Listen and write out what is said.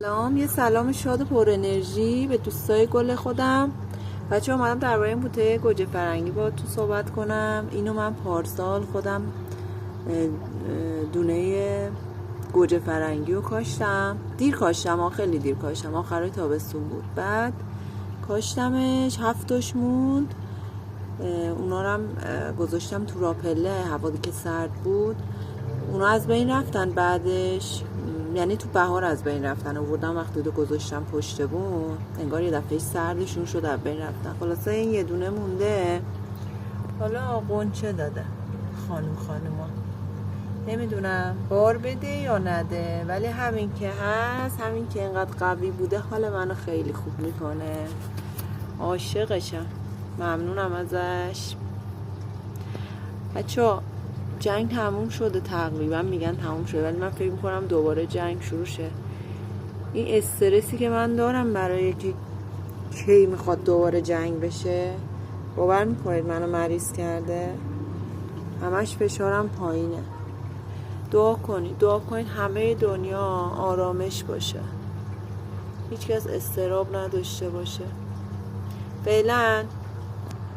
سلام، یه سلام شاد و پر انرژی به دوستای گل خودم. بچه اومدم درباره این بوته گوجه فرنگی با تو صحبت کنم. اینو من پارسال خودم دونه گوجه فرنگی رو کاشتم. دیر کاشتم، خیلی دیر کاشتم، آخرای تابستون بود. بعد کاشتمش 7 تاش موند. اونا رو هم گذاشتم تو راپله، هوا که سرد بود اونا از بین رفتن. بعدش یعنی تو بهار از بین رفتن، آوردم وقتی رو گذاشتم پشت بون، انگار یه دفعه سردشون شد از بین رفتن. خلاصه این یه دونه مونده. حالا قنچه داده خانوما، نمیدونم بار بده یا نده، ولی همین که هست، همین که اینقدر قوی بوده حال منو خیلی خوب میکنه. عاشقشم، ممنونم ازش. بچه‌ها جنگ تموم شده تقریبا، میگن تموم شده، ولی من فکر میکنم دوباره جنگ شروع شه. این استرسی که من دارم برای که کی میخواد دوباره جنگ بشه، باور میکنید منو مریض کرده. همش فشارم پایینه. دعا کنید همه دنیا آرامش باشه، هیچ کس اضطراب نداشته باشه. فعلا